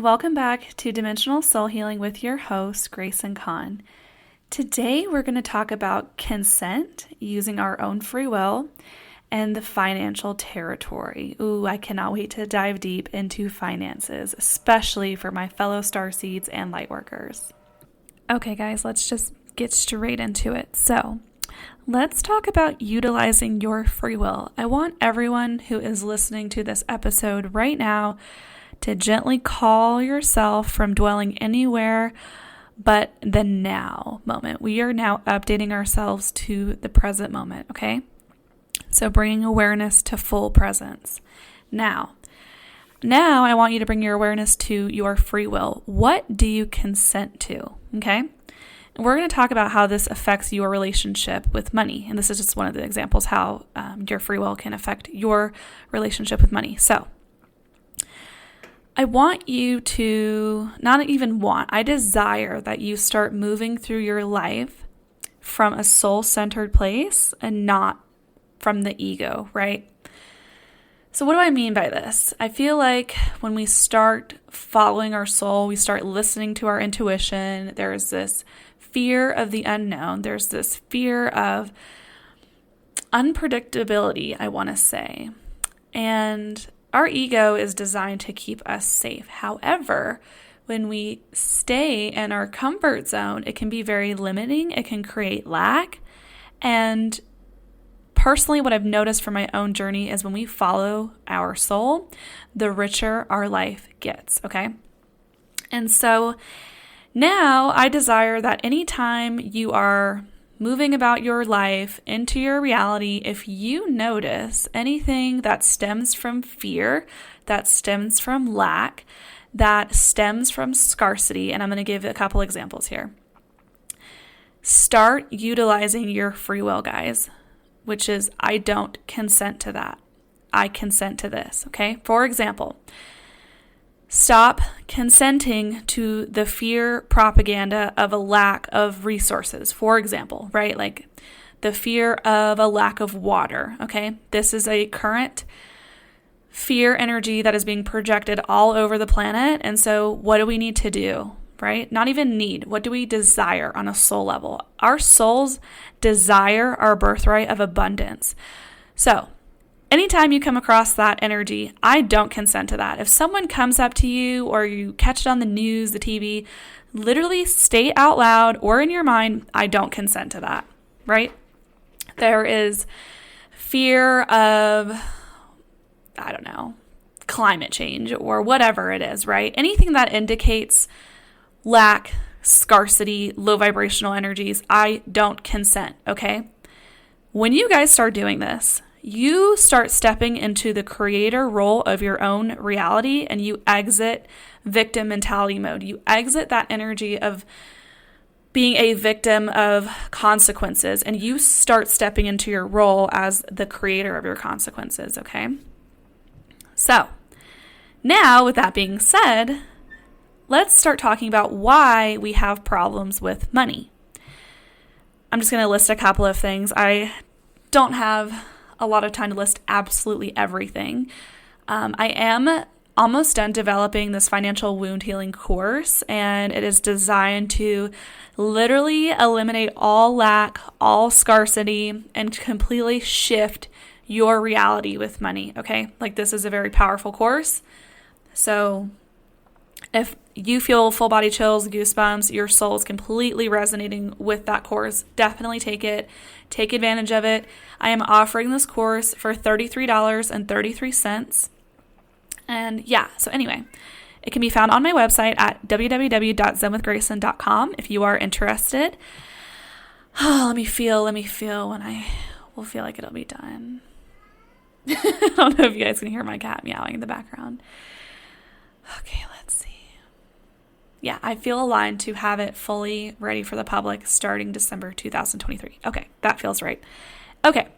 and welcome back to Dimensional Soul Healing with your host, Gracen. Today, we're going to talk about consent using our own free will and the financial territory. Ooh, I cannot wait to dive deep into finances, especially for my fellow starseeds and lightworkers. Okay, guys, let's just get straight into it. So, let's talk about utilizing your free will. I want everyone who is listening to this episode right now to gently call yourself from dwelling anywhere but the now moment. We are now updating ourselves to the present moment, okay? So bringing awareness to full presence. Now I want you to bring your awareness to your free will. What do you consent to, okay? And we're going to talk about how this affects your relationship with money. And this is just one of the examples how your free will can affect your relationship with money. So I want you to, I desire that you start moving through your life from a soul-centered place and not from the ego, right? So what do I mean by this? I feel like when we start following our soul, we start listening to our intuition, there's this fear of the unknown. There's this fear of unpredictability, I want to say. And our ego is designed to keep us safe. However, when we stay in our comfort zone, it can be very limiting. It can create lack. And personally, what I've noticed from my own journey is when we follow our soul, the richer our life gets, okay? And so now I desire that anytime you are moving about your life into your reality, if you notice anything that stems from fear, that stems from lack, that stems from scarcity, and I'm going to give a couple examples here. Start utilizing your free will, guys, which is I don't consent to that. I consent to this, okay? For example, stop consenting to the fear propaganda of a lack of resources, for example, right? Like the fear of a lack of water, okay? This is a current fear energy that is being projected all over the planet. And so what do we need to do, right? Not even need. What do we desire on a soul level? Our souls desire our birthright of abundance. So anytime you come across that energy, I don't consent to that. If someone comes up to you or you catch it on the news, the TV, literally state out loud or in your mind, I don't consent to that, right? There is fear of, climate change or whatever it is, right? Anything that indicates lack, scarcity, low vibrational energies, I don't consent, okay? When you guys start doing this, you start stepping into the creator role of your own reality and you exit victim mentality mode. You exit that energy of being a victim of consequences and you start stepping into your role as the creator of your consequences, okay? So, now with that being said, let's start talking about why we have problems with money. I'm just going to list a couple of things. I don't have a lot of time to list absolutely everything. I am almost done developing this financial wound healing course, and it is designed to literally eliminate all lack, all scarcity, and completely shift your reality with money, okay? Like this is a very powerful course. So if you feel full body chills, goosebumps, your soul is completely resonating with that course, definitely take it. Take advantage of it. I am offering this course for $33.33. And yeah, so anyway, it can be found on my website at www.zenwithgracen.com if you are interested. Oh, let me feel when I will feel like it'll be done. I don't know if you guys can hear my cat meowing in the background. Okay, let's see. Yeah, I feel aligned to have it fully ready for the public starting December 2023. Okay, that feels right. Okay,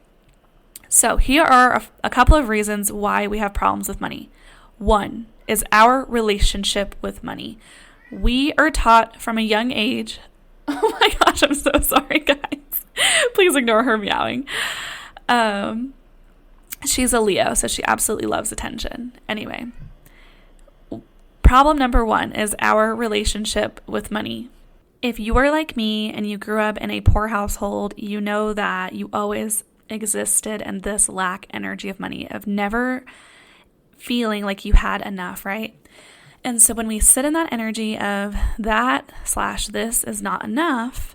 so here are a couple of reasons why we have problems with money. One is our relationship with money. We are taught from a young age. Oh my gosh, I'm so sorry, guys. Please ignore her meowing. She's a Leo, so she absolutely loves attention. Anyway, problem number one is our relationship with money. If you are like me and you grew up in a poor household, you know that you always existed in this lack energy of money, of never feeling like you had enough, right? And so when we sit in that energy of that/this is not enough,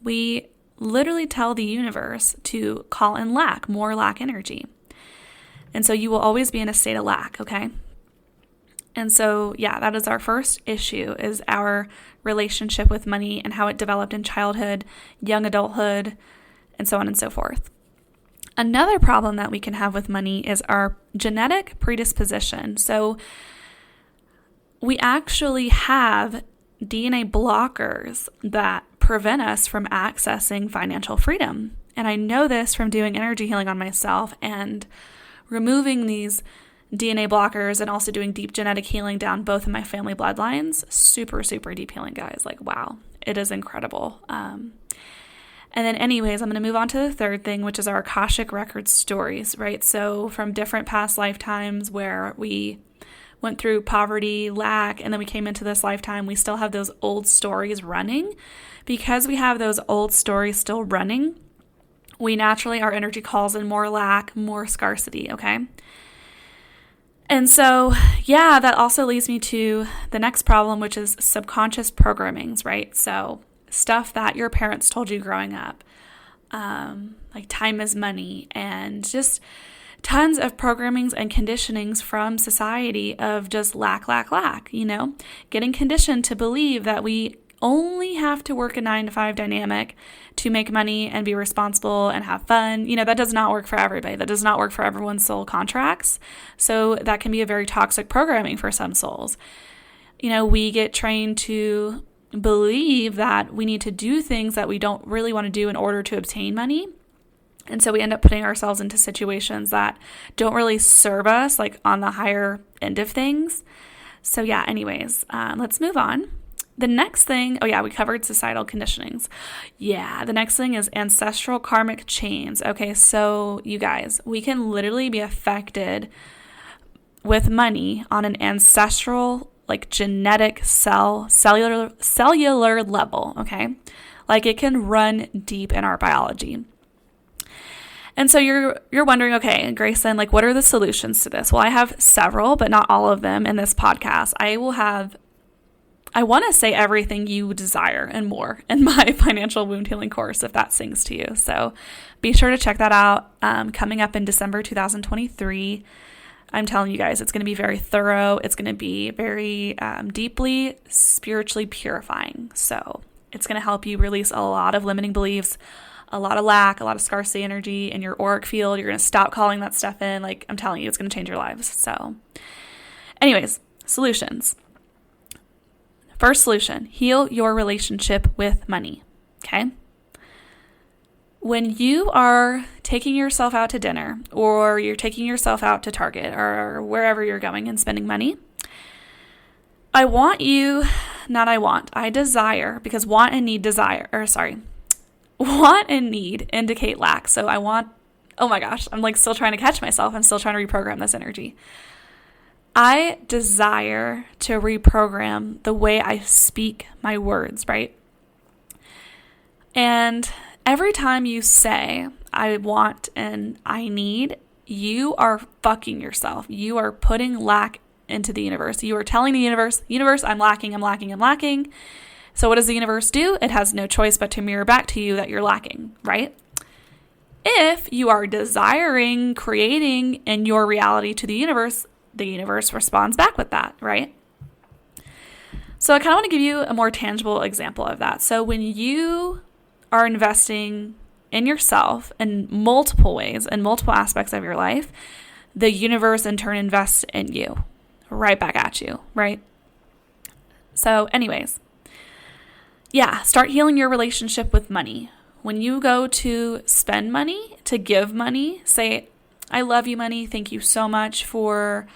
we literally tell the universe to call in more lack energy. And so you will always be in a state of lack, okay? And so, that is our first issue, is our relationship with money and how it developed in childhood, young adulthood, and so on and so forth. Another problem that we can have with money is our genetic predisposition. So we actually have DNA blockers that prevent us from accessing financial freedom. And I know this from doing energy healing on myself and removing these DNA blockers and also doing deep genetic healing down both of my family bloodlines. Super, super deep healing, guys. Like, wow, it is incredible. And then anyways, I'm going to move on to the third thing, which is our Akashic Records stories, right? So from different past lifetimes where we went through poverty, lack, and then we came into this lifetime, we still have those old stories running. Because we have those old stories still running, we naturally, our energy calls in more lack, more scarcity, okay? And so, that also leads me to the next problem, which is subconscious programmings, right? So stuff that your parents told you growing up, like time is money, and just tons of programmings and conditionings from society of just lack, getting conditioned to believe that we only have to work a 9-to-5 dynamic to make money and be responsible and have fun. That does not work for everybody. That does not work for everyone's soul contracts. So that can be a very toxic programming for some souls. We get trained to believe that we need to do things that we don't really want to do in order to obtain money. And so we end up putting ourselves into situations that don't really serve us, like on the higher end of things. So anyways, let's move on. The next thing, we covered societal conditionings. The next thing is ancestral karmic chains. Okay, so you guys, we can literally be affected with money on an ancestral, like genetic cellular level, okay? Like it can run deep in our biology. And so you're wondering, okay, Gracen, like what are the solutions to this? Well, I have several, but not all of them in this podcast. I want to say everything you desire and more in my financial wound healing course, if that sings to you. So be sure to check that out. Coming up in December 2023. I'm telling you guys, it's going to be very thorough. It's going to be very deeply spiritually purifying. So it's going to help you release a lot of limiting beliefs, a lot of lack, a lot of scarcity energy in your auric field. You're going to stop calling that stuff in. Like I'm telling you, it's going to change your lives. So anyways, solutions. First solution, heal your relationship with money, okay? When you are taking yourself out to dinner or you're taking yourself out to Target or wherever you're going and spending money, I desire, because want and need indicate lack. So oh my gosh, I'm like still trying to catch myself. I'm still trying to reprogram this energy. I desire to reprogram the way I speak my words, right? And every time you say, I want and I need, you are fucking yourself. You are putting lack into the universe. You are telling the universe, I'm lacking. So what does the universe do? It has no choice but to mirror back to you that you're lacking, right? If you are desiring, creating in your reality to the universe responds back with that, right? So I kind of want to give you a more tangible example of that. So when you are investing in yourself in multiple ways, in multiple aspects of your life, the universe in turn invests in you, right back at you, right? So anyways, start healing your relationship with money. When you go to spend money, to give money, say, I love you, money. Thank you so much for,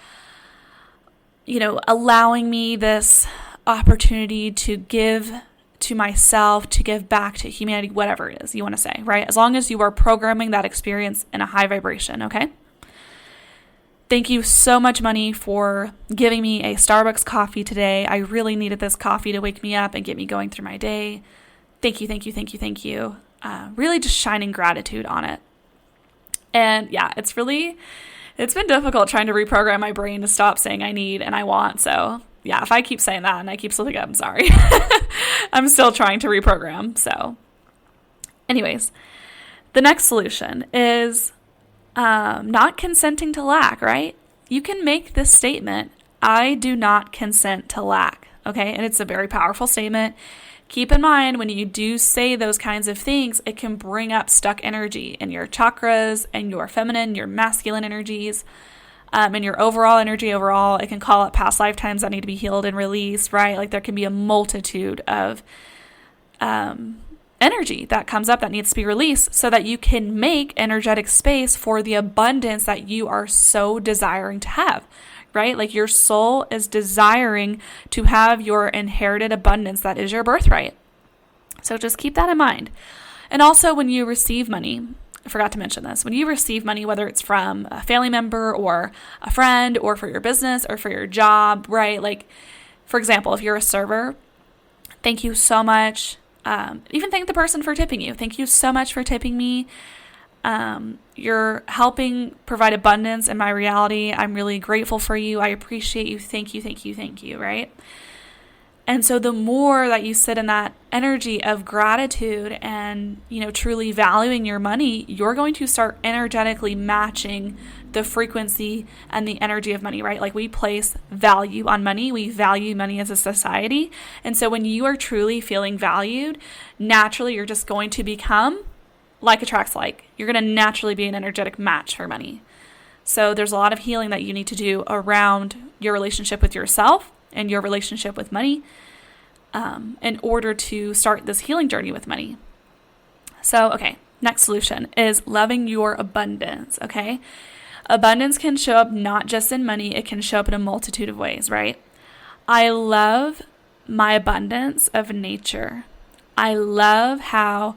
allowing me this opportunity to give to myself, to give back to humanity, whatever it is you want to say, right? As long as you are programming that experience in a high vibration, okay? Thank you so much, money, for giving me a Starbucks coffee today. I really needed this coffee to wake me up and get me going through my day. Thank you, thank you, thank you, thank you. Really just shining gratitude on it. And yeah, it's been difficult trying to reprogram my brain to stop saying I need and I want. So yeah, if I keep saying that and I keep slipping up, I'm sorry. I'm still trying to reprogram. So anyways, the next solution is not consenting to lack, right? You can make this statement, I do not consent to lack, okay? And it's a very powerful statement. Keep in mind, when you do say those kinds of things, it can bring up stuck energy in your chakras and your feminine, your masculine energies, and your overall energy overall. It can call up past lifetimes that need to be healed and released, right? Like there can be a multitude of energy that comes up that needs to be released so that you can make energetic space for the abundance that you are so desiring to have, right? Like your soul is desiring to have your inherited abundance that is your birthright. So just keep that in mind. And also when you receive money, I forgot to mention this, when you receive money, whether it's from a family member or a friend or for your business or for your job, right? Like, for example, if you're a server, thank you so much. Even thank the person for tipping you. Thank you so much for tipping me. You're helping provide abundance in my reality. I'm really grateful for you. I appreciate you. Thank you, thank you, thank you, right? And so the more that you sit in that energy of gratitude and, truly valuing your money, you're going to start energetically matching the frequency and the energy of money, right? Like we place value on money. We value money as a society. And so when you are truly feeling valued, naturally you're just going to become like attracts like. You're going to naturally be an energetic match for money. So there's a lot of healing that you need to do around your relationship with yourself and your relationship with money in order to start this healing journey with money. So, okay, next solution is loving your abundance, okay? Abundance can show up not just in money, it can show up in a multitude of ways, right? I love my abundance of nature. I love how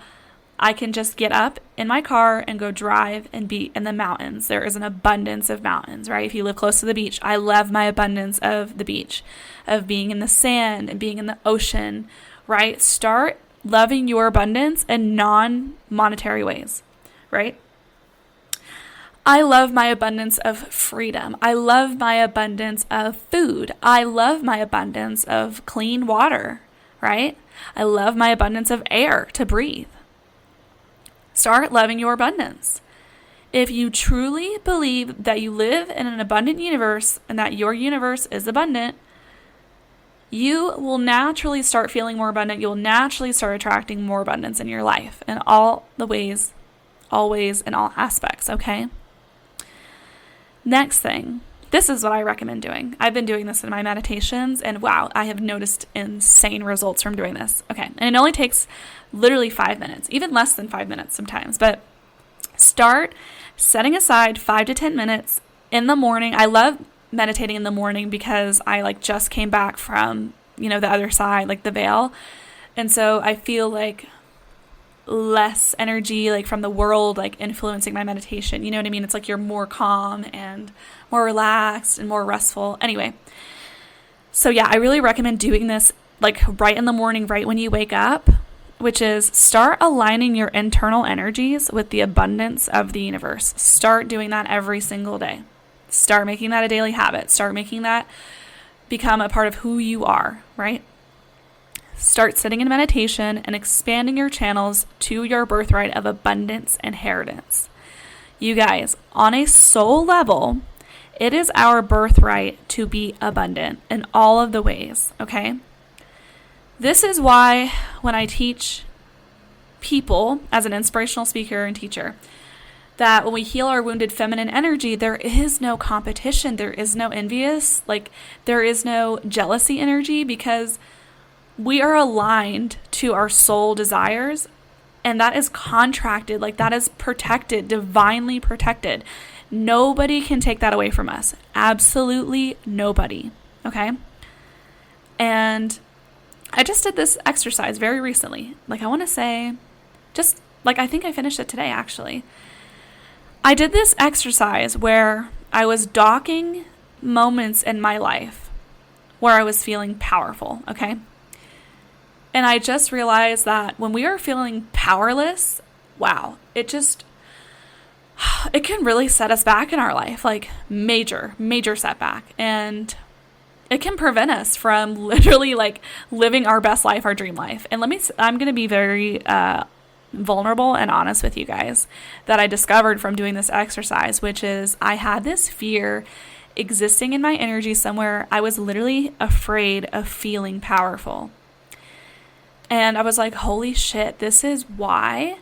I can just get up in my car and go drive and be in the mountains. There is an abundance of mountains, right? If you live close to the beach, I love my abundance of the beach, of being in the sand and being in the ocean, right? Start loving your abundance in non-monetary ways, right? I love my abundance of freedom. I love my abundance of food. I love my abundance of clean water, right? I love my abundance of air to breathe. Start loving your abundance. If you truly believe that you live in an abundant universe and that your universe is abundant, you will naturally start feeling more abundant. You'll naturally start attracting more abundance in your life in all the ways, always, in all aspects, okay? Next thing, this is what I recommend doing. I've been doing this in my meditations, and wow, I have noticed insane results from doing this. Okay, and it only takes literally 5 minutes, even less than 5 minutes sometimes, but start setting aside 5 to 10 minutes in the morning. I love meditating in the morning because I just came back from, the other side, like the veil. And so I feel like less energy from the world influencing my meditation. You know what I mean? It's like you're more calm and more relaxed and more restful. Anyway, so yeah, I really recommend doing this right in the morning, right when you wake up, which is start aligning your internal energies with the abundance of the universe. Start doing that every single day. Start making that a daily habit. Start making that become a part of who you are, right? Start sitting in meditation and expanding your channels to your birthright of abundance inheritance. You guys, on a soul level, it is our birthright to be abundant in all of the ways, okay? This is why when I teach people as an inspirational speaker and teacher, that when we heal our wounded feminine energy, there is no competition, there is no envious, there is no jealousy energy, because we are aligned to our soul desires, and that is contracted, that is protected, divinely protected. Nobody can take that away from us. Absolutely nobody, okay? And I just did this exercise very recently. I want to say, I think I finished it today, actually. I did this exercise where I was docking moments in my life where I was feeling powerful, okay? And I just realized that when we are feeling powerless, wow, it can really set us back in our life, like major setback. And it can prevent us from literally like living our best life, our dream life. And I'm going to be very vulnerable and honest with you guys that I discovered from doing this exercise, which is I had this fear existing in my energy somewhere. I was literally afraid of feeling powerful. And I was like, holy shit, this is why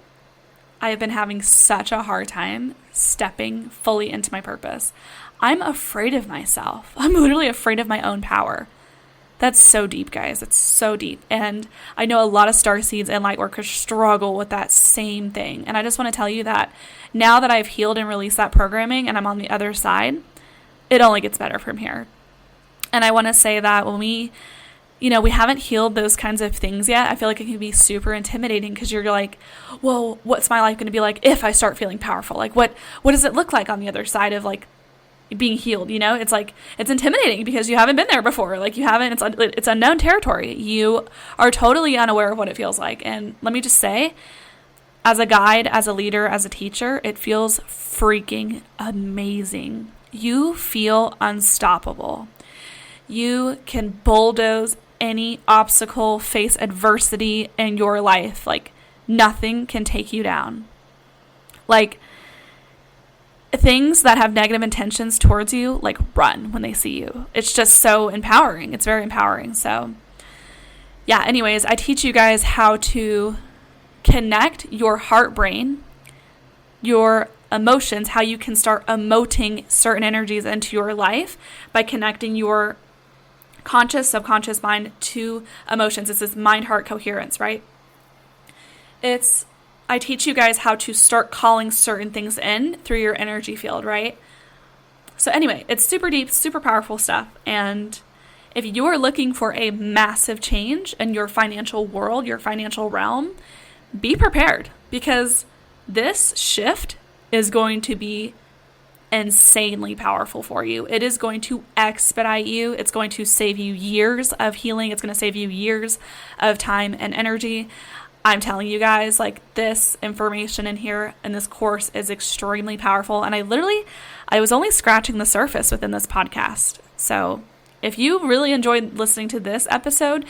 I have been having such a hard time stepping fully into my purpose. I'm afraid of myself. I'm literally afraid of my own power. That's so deep, guys. It's so deep. And I know a lot of starseeds and lightworkers struggle with that same thing. And I just want to tell you that now that I've healed and released that programming and I'm on the other side, it only gets better from here. And I want to say that when we haven't healed those kinds of things yet, I feel like it can be super intimidating because you're like, well, what's my life going to be like if I start feeling powerful? Like, what does it look like on the other side of like being healed? It's like, it's intimidating because you haven't been there before. Like it's unknown territory. You are totally unaware of what it feels like. And let me just say, as a guide, as a leader, as a teacher, it feels freaking amazing. You feel unstoppable. You can bulldoze any obstacle, face adversity in your life. Like nothing can take you down. Like things that have negative intentions towards you, like run when they see you. It's just so empowering. It's very empowering. So yeah, anyways, I teach you guys how to connect your heart brain, your emotions, how you can start emoting certain energies into your life by connecting your conscious, subconscious mind to emotions. It's this mind-heart coherence, right? I teach you guys how to start calling certain things in through your energy field, right? So anyway, it's super deep, super powerful stuff. And if you are looking for a massive change in your financial world, your financial realm, be prepared because this shift is going to be insanely powerful for you. It is going to expedite you. It's going to save you years of healing. It's going to save you years of time and energy. I'm telling you guys, like this information in here in this course is extremely powerful. And I was only scratching the surface within this podcast. So if you really enjoyed listening to this episode,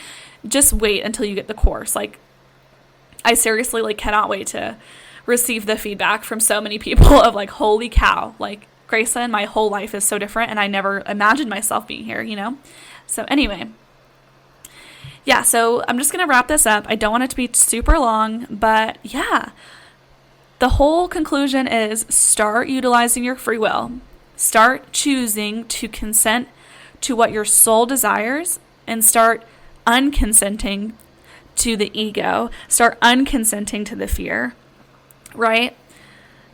just wait until you get the course. Like I seriously cannot wait to receive the feedback from so many people of like, holy cow, like Gracen, my whole life is so different and I never imagined myself being here, So anyway, yeah, so I'm just going to wrap this up. I don't want it to be super long, but yeah, the whole conclusion is start utilizing your free will. Start choosing to consent to what your soul desires and start unconsenting to the ego. Start unconsenting to the fear. Right?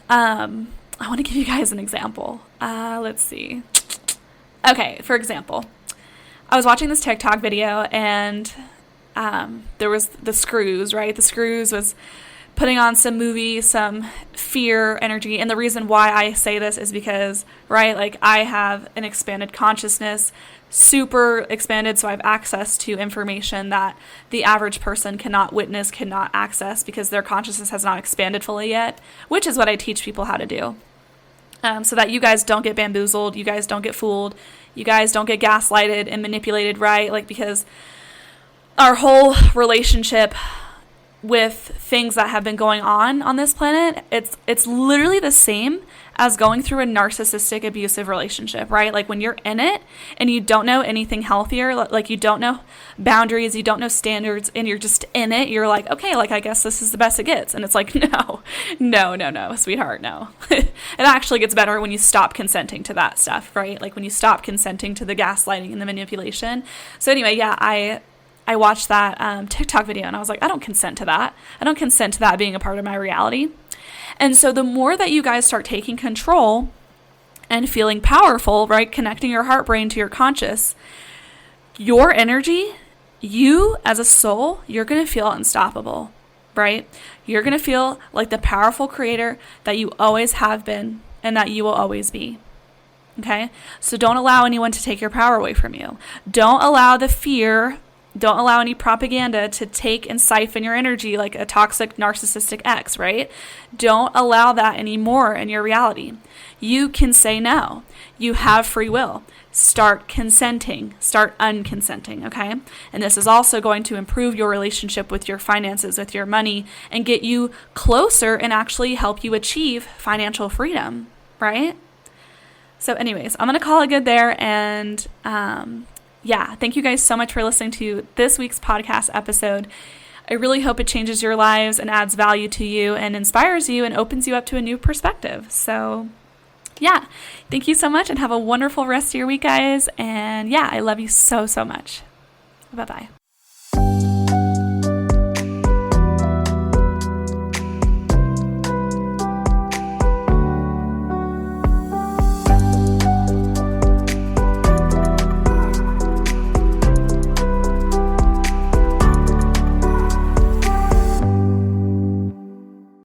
I want to give you guys an example. Let's see. Okay, for example, I was watching this TikTok video and there was the Screws, right? The Screws was putting on some movie, some fear energy. And the reason why I say this is because, right, like I have an expanded consciousness, super expanded, so I have access to information that the average person cannot witness, cannot access because their consciousness has not expanded fully yet, which is what I teach people how to do. So that you guys don't get bamboozled, you guys don't get fooled, you guys don't get gaslighted and manipulated, right? Like because our whole relationship with things that have been going on this planet, it's literally the same as going through a narcissistic abusive relationship, right? Like when you're in it and you don't know anything healthier, like you don't know boundaries, you don't know standards, and you're just in it, you're like, okay, like I guess this is the best it gets. And it's like, no, sweetheart, no. It actually gets better when you stop consenting to that stuff, right? Like when you stop consenting to the gaslighting and the manipulation. So anyway, yeah, I watched that TikTok video and I was like, I don't consent to that. I don't consent to that being a part of my reality. And so the more that you guys start taking control and feeling powerful, right, connecting your heart brain to your conscious, your energy, you as a soul, you're going to feel unstoppable, right? You're going to feel like the powerful creator that you always have been and that you will always be. Okay? So don't allow anyone to take your power away from you. Don't allow the fear, don't allow any propaganda to take and siphon your energy like a toxic narcissistic ex, right? Don't allow that anymore in your reality. You can say no. You have free will. Start consenting. Start unconsenting, okay? And this is also going to improve your relationship with your finances, with your money, and get you closer and actually help you achieve financial freedom, right? So anyways, I'm going to call it good there. And thank you guys so much for listening to this week's podcast episode. I really hope it changes your lives and adds value to you and inspires you and opens you up to a new perspective. So thank you so much and have a wonderful rest of your week, guys. And I love you so, so much. Bye-bye.